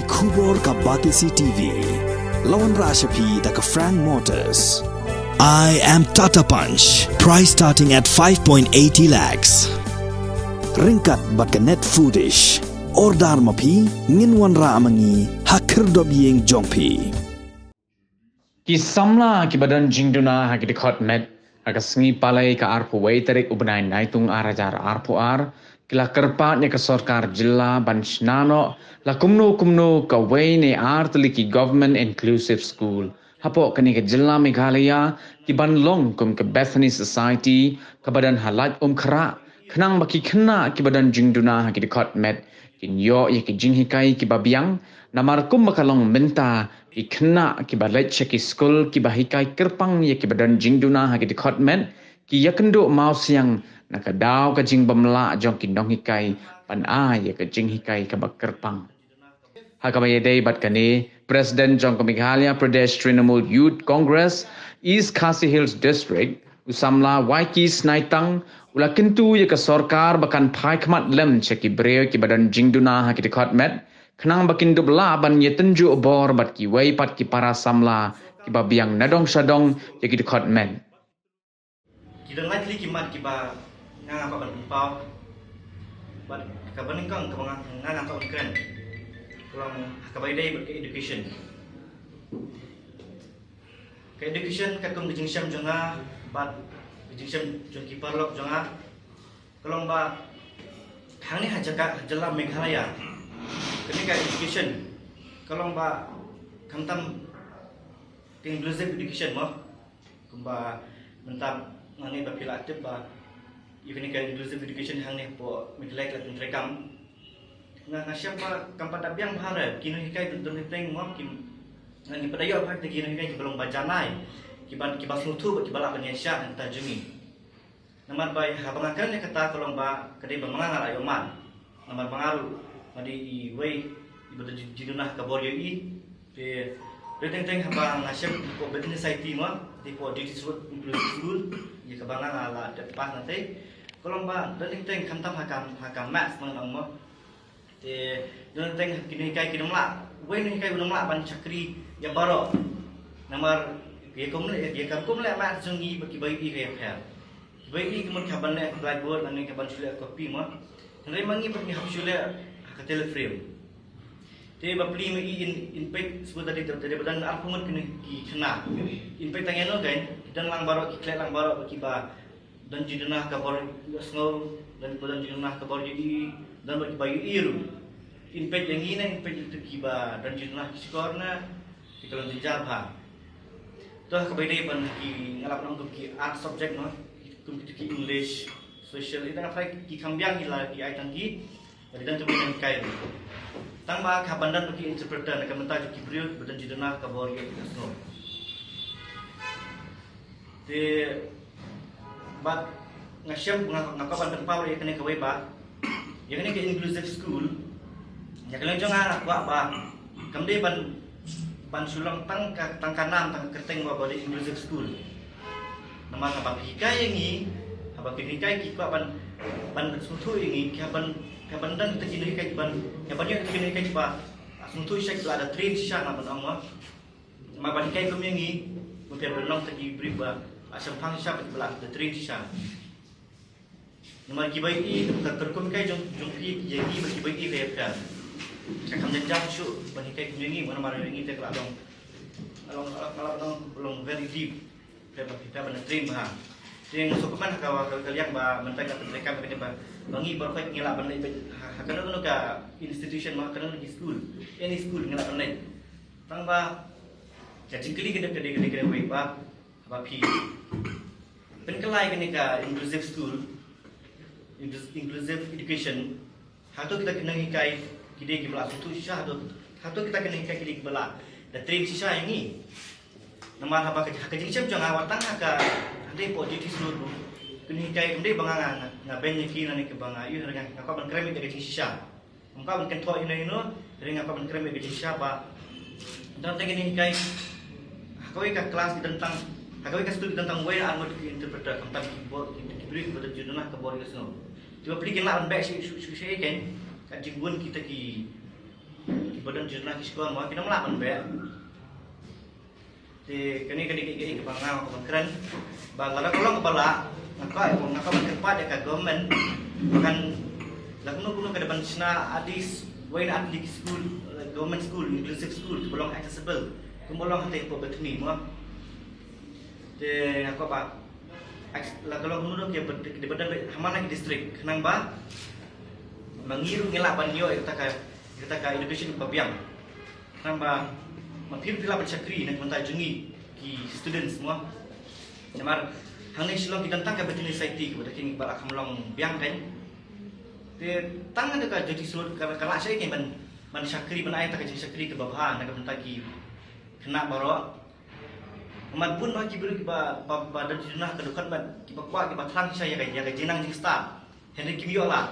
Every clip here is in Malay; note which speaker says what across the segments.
Speaker 1: Kubor ka Batisi TV. Lawan Rashapi da ka Frank Motors. I am Tata Punch. Price starting at 5.80 lakhs. Ringkat bat ka Net Foodish. Ordar mapi nginwan ra amangi hakir dob yeng jongpi.
Speaker 2: Ki samla ki badan jingduna ha ki dikot met aga sengi palai ka arpu wei tarik ubnai naitung arajar arpu ar kila kerpatnya ke sorkar jilla bansnano la kumno ka wei ne ar teliki government inclusive school hapo kani ke jilla Meghalaya ki banlong kum ke Bethany Society ka badan halat khra khnang baki khna ki badan jingduna ha ki dikot met kin yo ye ki jinghikai ki babiang namar kum makalong menta ki khna ki balet cheki school ki bahikai kerpang ye ki badan jingduna ha ki dikot met ki yakendo mau siang nakadaw ka jing bamla jong ki donghikai pan a ye ka jinghikai ka bakerpang hakamay day bat kani President Jong Meghalaya Pradesh Trinamool Youth Congress East Khasi Hills District usamla waiki snaitang ula kintu ye ka sorkar bakan phai khmat lem cheki breu ki badan jingduna ha ki dikot met khnang bakin dubla ban ye tenju bor bat ki wei pat ki para samla ki babiang nadong sadong ye ki dikot met
Speaker 3: kita likely kimat kiba ngang apa ban pau ban kabaning kang kabang ngang atau kren kurang kabai dai ber education ke education ka kong bijing syam jonga bat bijing syam jon ki parlok jonga kolong ba hang ni hajaka jala Meghalaya kini ka education kolong ba kamtam inclusive education mo kumba mentap ngani ba pila aktif ba even ka inclusive education hang ni po Meghalaya la rekam nga siapa kampat abiang bahara kino hikai dun hiteng mo kim ngani padayo pak kino hikai belum bacanai kiban kibas lutu kibala banyasya enta jumi namar bai habangakan ni kata kolong ba kadai bamanga ayoman namar bangaru madi i wei ibu jidunah kabor yi pe reteng habang nasyam ko Bethany Society mo di po di school ye kabanga ala depas nanti kolong ba reteng kantam hakam max mo te reteng kini kai kinumla wei ni kai unumla ban chakri ya baro namar ye komle ye karkumle ma sungi baki bai i re phel bai i kemun kaban le blackboard nani kaban chule copy mo ngai mangi baki hapsule ka teleframe te bapli me in pek sebut tadi dari badan arpumut kini ki kena in pek tangeno gain dan lang baro ki klek lang baro baki ba dan jidunah kabor snow dan badan jidunah kabor jadi dan baki bayu iru in pek yang ini in pek itu ki ba dan jidunah skorna di kalau dijabha toh kabede ban ki ngalap nang ki art subject no ki English social itu apa ki kambiang ila ki ai tangki dari dan kemudian kai tang ba kabandan bagi interpreter nak mentaj ki brio badan jidunah kabor ye snow te bat ngasyam ngakaban tempau ye kene kawai ba ye kene ke inclusive school ya kene jong anak ba kamde ban sulong tang kanam tang kerteng ba body inclusive school nama apa pikai ngi apa pikai ki ban sutu ngi kaban dan kita kini kai ban kaban ye kini kai ba sutu syek ada train sha na ban amma ma ban kai ko ngi mo pe belong tagi briba asam phang sha bet belak the train sha nama ki bai i terkum kai jong pi ye gi ba ki bai i re ka kam jam shu ban kai ko ngi mana mara ngi te kala dong along belum very deep pe ban train ba yang sokoman kalian ba mentang mereka begini ba bangi berfait ngelak bandai hakana ka institution ma kana di school any school ngelak bandai tang ba jadi kali gede wei ba ba pi penkelai kene ka inclusive school inclusive education hatu kita kena hikai kide ki bala tu sha hatu kita kena hikai kide bala da train sisa yang ni nama apa ka jingcem jang awatang ka ande po di seluruh kini kai ande bangang na benye ki na ni ke banga yu dengan ngapa ban kremi de sisa ngapa ban kento ino dengan ngapa ban kremi de sisa ba dan tengini kai hakoi ka kelas tentang hakoi ka studi tentang way armor ki interpreter tentang keyboard ki beri kepada judulnya ke bor kesno tiba beli kena on back si kan ka jimbun kita ki badan jurnal sekolah mau kita melakukan be di kini ke bangau ke keren bangala kalau kepala ngaka berkepat ya ke government bahkan lakukan ke depan sana adis wain atlik school government school inclusive school belum accessible kumolong hati ko betni mo de ngaka ba kalau menurut ya di badan hamana distrik kenang ba mengiru ngelak banyo kita ka education babiang namba mapil pila bercakri nak mentai jungi ki students semua namar hangni silong kita tangka betul society kepada kini barak kamlong biang kan de tangan dekat jadi seluruh kalau saya kan man syakri ban ayat tak syakri ke babahan nak mentai ki kena baro amat pun bagi beri ba badan junah ke dekat ban ki bakwa ki batrang saya kan ya jenang jing start henry kimio lah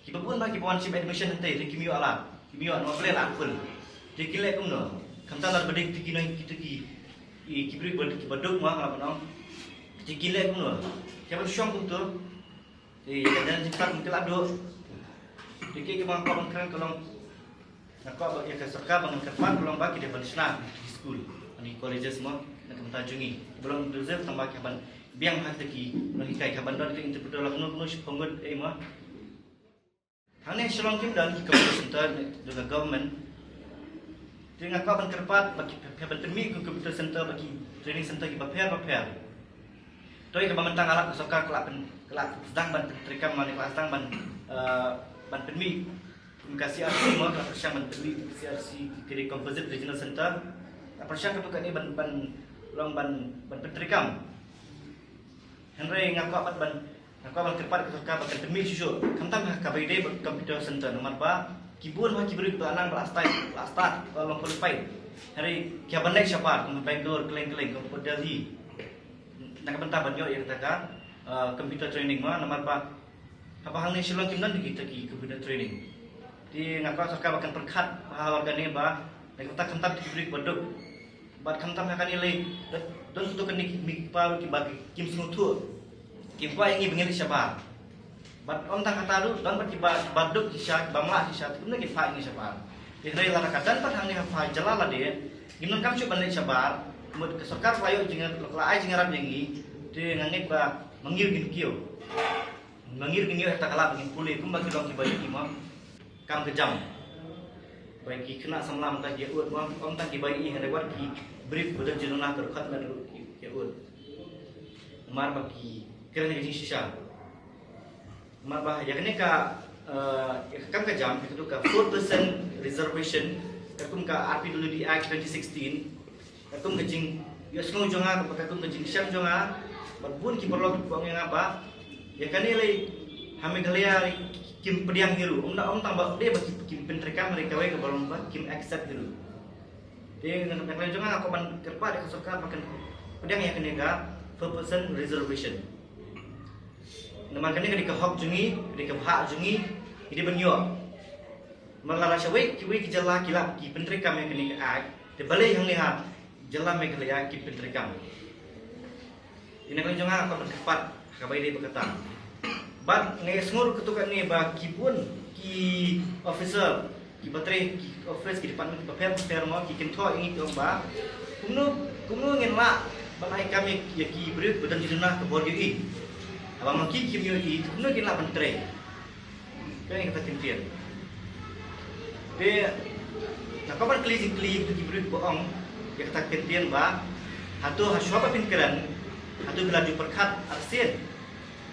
Speaker 3: ki pun bagi bawan sim admission nanti henry kimio lah kimio no plan full dikilek kumno kantalar bedik tikinoi kita ki beri baduk mah apa nom dikilek kumno siapa syong kum tu dan cepat mungkin ado dikik bang kau keren kalau nak kau ya keserka bang kerpat belum bagi depan sana di school ani colleges semua nak minta jungi belum reserve tambah kaban biang hak teki nak kai kaban dot ke interpreter lah kuno penggut mah hanya selong kim dan ki computer center dengan government dengan kau ban kerpat bagi kaban termi ke computer center bagi training center ki prepare Doi ke mentang alat soka kelak sedang ban terikam mana kelas sedang ban penmi kasih arti mau kelak persiang ban penmi CRC kiri composite regional center persiang ketukan ni ban terikam Henry ngaku apa ban kepat ke soka ban penmi susu kantam kabai day computer center nomor ba kibun mah kiburi belanang last start kalau qualify Henry kiaban naik siapa ke Bangalore keleng-keleng ke Delhi nak bentar banyak yang kata computer training mah nomor apa hang ni silong kimdan kita ki computer training di ngapa saka bahkan perkat warga ni nak kita kantam diberi baduk bad kantam akan nilai don tu kan ni paru ki bagi kim singutu kim pa yang bengil siapa bad on tak kata lu don bagi baduk syak bamla syak tu ni fa ini siapa di hari lara kadan pat hang ni fa jalala dia gimana kam coba ni siapa mud kesokar layo jingat lokla ai jingaran yangi de ngangit ba mangir gin kio tak kalah begin pulih kum bagi dong ki bayi imam kam kejam bagi kena samlam tak dia ut mam om tak ki bayi hande wat ki brief bodan jenuna ke khat na ki ut mar bagi keren ni sisa mar ba ya kene ka kam kejam itu ka 4% reservation kum ka RPWD Act 2016 katung kecing ya semua jonga katung kecing siam jonga berbun ki perlu buang yang apa ya kan ni hame galia kim pediang hiru om tambah dia bagi kim pentreka mereka we ke balong ba kim accept hiru dia nak jonga aku ban kerpa dia kesuka makan pediang yang kenega 4% reservation nama kan ni ke hak jungi ke hak jungi ini benyo malara syawai ki jala kilap ki pentreka yang kenega ai de balai yang lihat Jalan Meghalaya ki pentrikam. Ini kalau jangan aku berkepat kabai dia berkata. Bat ngai sengur ketukan ni ba kibun ki officer ki baterai ki office ki department prepare mau ki kento ini tu ba. Kumnu ngin la banai kami ya ki beri badan jenah ke bor UI. Abang maki ki UI kumnu ngin la baterai. Kan kita tintian. Dia nak kabar cleaning ki beri bohong yang kata kentian ba hatu haswapa pinkeran hatu belaju perkat arsian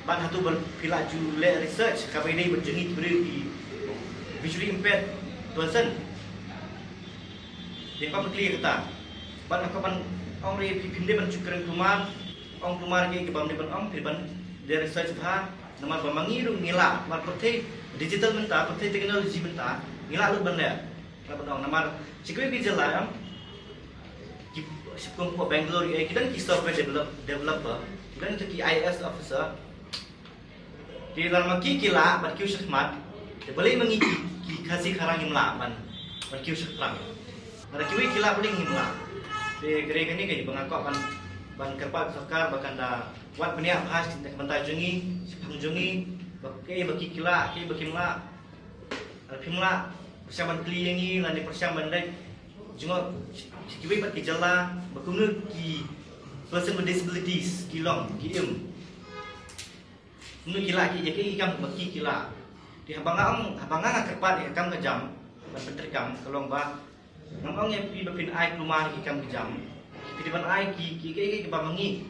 Speaker 3: ban hatu berpilaju le research kabai ini berjengit beri di visually impaired person dia pa clear kata ban akaban ong re pinde ban cukren kumar ong kumar ke bam de ban ong ban dia research ba nama bamangiru ngila mar perti digital menta perti teknologi menta ngila lu ban ya ban nama cikui bijala Sipung po Bangalore kita ki software developer kita ki IS officer di dalam kila ban kiu smart de boleh mengiki ki kasih karang himla ban kiu sekrang ada kiu kila boleh himla de gere ni ke bangakok ban kerpat sokar bahkan da wat benia bahas bentar jungi sipang jungi baki kila ki bakimla himla persiapan kliengi lan persiapan dai jengok kibai pat gejala bakunu ki person with disabilities kilong kiim nu kila ki yake ikam baki kila di habanga kerpat ikam kejam ban pentrikam kalong ba ngong yang pi bapin ai rumah ikam kejam kitiban ai ki bamangi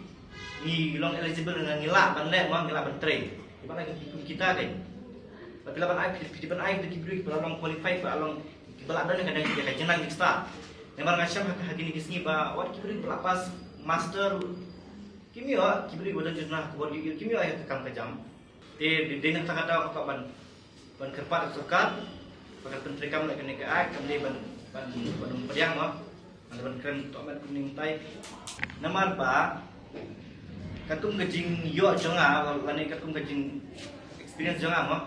Speaker 3: ni long eligible dengan ngila ban le mang ngila ban tre iban lagi kita kan bila ban ai kitiban ai di kibri kalau long qualify ba long kibala ada dengan dia jenang extra memang ngasham hakini kisni ba wat kibri belapas master kimia kibri bodan jurnah ko kimia ay kam kejam di dengan takada ko ban kerpat sukat pakai pentrikam lagi nek ai kamli ban pediang mah ban keren to ban kuning tai namar ba katung gejing yo jonga lani katung gejing experience jonga mah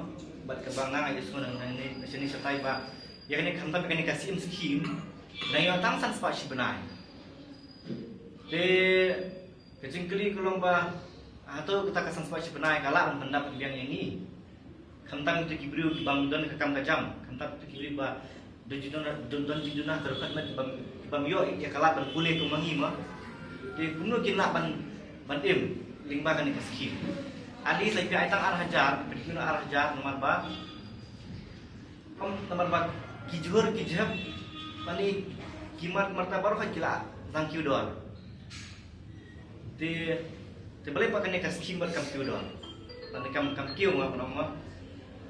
Speaker 3: bat kebangang aja semua nang ni sini setai ba ya ni kamta kan kasih skim na yo tang san spa si benai de kecing keli kulong ba atau kita kasan spa si benai kala benda pilihan yang ini kantang tu kibriu ki bangdan ke kam kajam kantang tu kibri ba don jiduna terkat mat bang yo ya kala ban pulih tu mangi mah de kuno kina ban im lingba kan ke skim ali lagi ai tang arah hajar berkino arah hajar nomor ba nomor ba kijur kijab pani kimat martabar ka kila thank you doang di boleh pakai nekas skim buat kam doang nanti kam kiu mah nama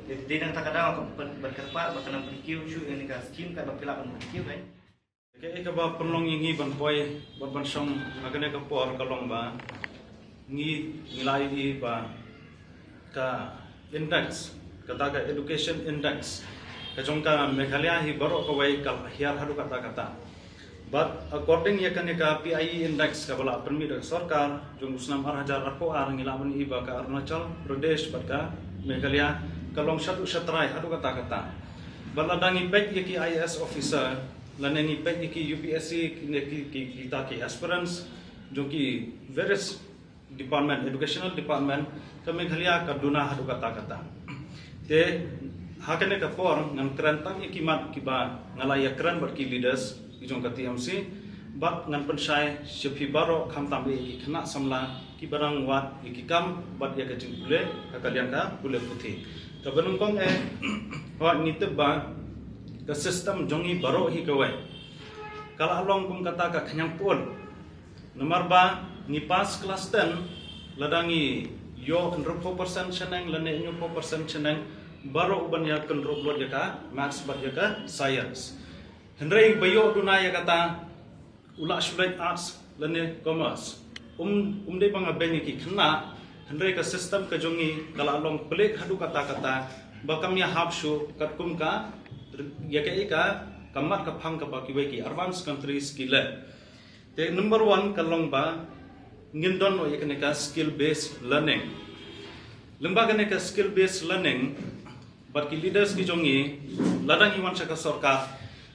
Speaker 3: di nang takada berkerpat bahkan kiu shu ini nekas skim ka bapila ban kiu kan
Speaker 4: ke ba penlong ingi ban poi ban song agane ka por kalong ba ngi nilai di ba ka index kata ka education index ka jongka Meghalaya hi baro ka wai kal hiar hadu kata but according ya kan ka PIE index ka bala permit sarkar jong usnam 8000 arpo ar ngilaman i ba ka Arunachal Pradesh bat ka Meghalaya kalong satu satrai hadu kata bala dangi pek ki IAS officer laneni pek ki UPSC ki kita ki aspirants jong ki various department educational department ka Meghalaya ka duna hadu kata te hakane ka por ngan krantang ikimat kiba ngalaya kran bar ki leaders ijong ka TMC bat ngan pensai sepi baro kham tambe ki khna samla ki barang wat ki kam bat ya ka jingule ka kalian ka bule puthi ka benungkong wa ni teba ka system jongi baro hi kawai kala along kum kata ka khanyang pol nomor ba ni pas kelas 10 ladangi yo 4% seneng lane nyo 4% seneng baro uban ya kontrol buat ya ka maths bat ya ka science hendrai bayo dunaya kata ula sulit arts lane commerce dei bang abeni ki khna hendrai ka system ka jongi kala long pelik hadu kata bakam ya hapshu katkum ka ya ka kamat ka phang ka ba ki ki advanced countries skill te number 1 kalong ba ngindon no yakne ka skill based learning lembaga ne ka skill based learning but ki leaders ki jongi ladang iwan saka sarkar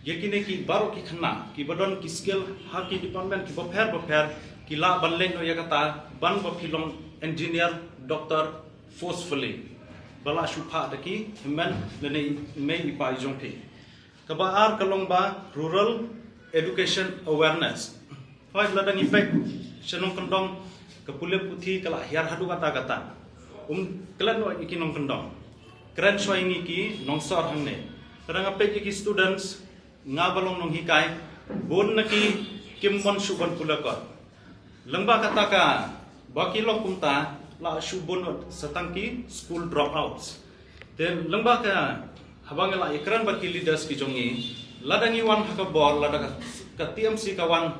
Speaker 4: yakine ki baro ki khna ki badon ki skill ha ki department ki bapher ki la banlen no yakata ban bapilong engineer doctor forcefully bala shupa daki men lene me ipai jongti kabar kalong ba rural education awareness fai ladang effect senong kendong kapule puthi kala hiar hadu kata kelan no ikinong kendong keren soingi ki nongsor hangne terang ape ki students ngabalong nong hikai bon naki kimbon subon pulakot lengba kata ka baki lo kumta la subon satangki school dropouts then lengba ka habang la ikran baki leaders ki jongi ladangi wan hakabor ladaka ka TMC kawan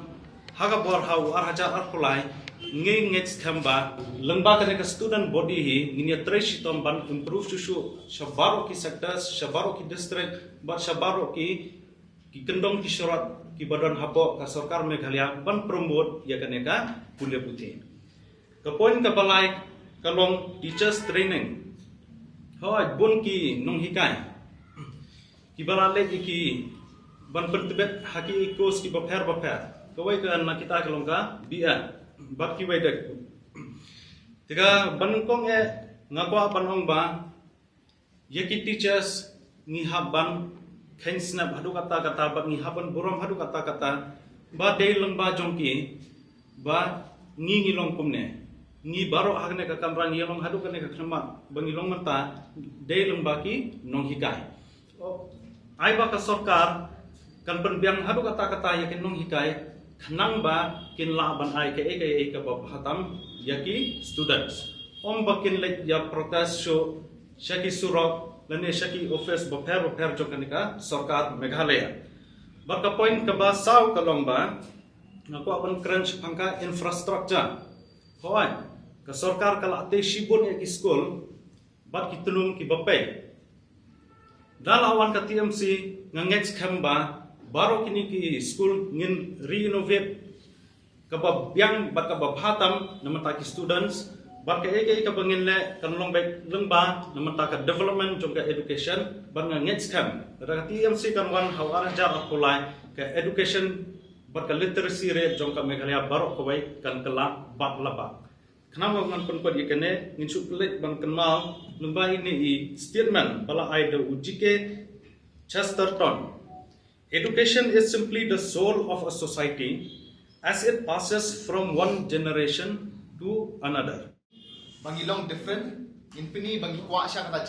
Speaker 4: hakabor hau arhaja arpulai ngi ngets thamba lengba ka ka student body hi nginya treshi tomban improve susu shabaro ki sectors shabaro ki district bat shabaro ki kendong ki syarat ki badan hapo ka sarkar Meghalaya ban promote ya kaneka pule puthi ka point ka balai kalong teachers training hoi bon ki nong hikai ki balale ki ban pertebet haki course ki bapher kawai ka na kita kalong ka bia bat ki wedek tiga banungkong ngakwa panong ba yaki teachers ngi haban khen snap hadu kata ba ngi haban buram hadu kata ba dei leng ba jongki ba ngi ngilong kumne ngi baro hagne ka kamran yelong hadu kane ka khama bangilong mata dei leng ba ki nong hikai ai ba ka sarkar kan benbiang hadu kata yakin nong hikai khnang ba kin la ban ai ke ba hatam yaki students bakin lek ya protes show shaki surok lane shaki office bapher jokanika sarkar Meghalaya baka point ka ba saw kalong ba ngako apan crunch pangka infrastructure hoy ka sarkar kala ate shibon ek school bat kitulung ki bape dalawan ka TMC ngangets khamba baro kini ki school ngin renovate ka ba biang bat ka ba bhatam namata ki students baka eke ka bangin le kan long back lengba namata ka development jongka education banga ngets kam da TMC kan wan hawara jar apulai ka education baka literacy rate jongka Meghalaya barok ko bai kan kala bak laba kenapa ngan pun pad ikene ngin sukulet bang kenal lengba ini i statement bala ai da ujike Chesterton education is simply the soul of a society as it passes from one generation to another.
Speaker 5: Bangilong different inpini bangi kwa sya kata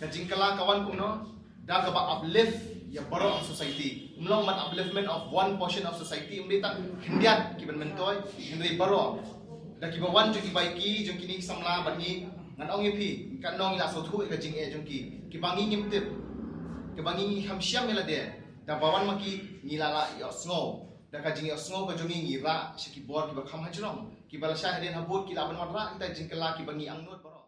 Speaker 5: jingkala kawan kuno da ka uplift ya baro society umlong mat upliftment of one portion of society umli tak hindiat ki ben mentoy hindri baro da ki bawan jo ki baiki jo kini samla bangi ngan ong yepi kan nong ila so thu ka jing e jo ki bangi ngimtip ki bangi hamsyam mela de da bawan maki ngilala yo sngo da ka jing yo sngo ka jongi ngira shiki bor ki ba kham hajrong ki bala syahrin habut ki laban wadra kita jingkala ki bangi angnut baro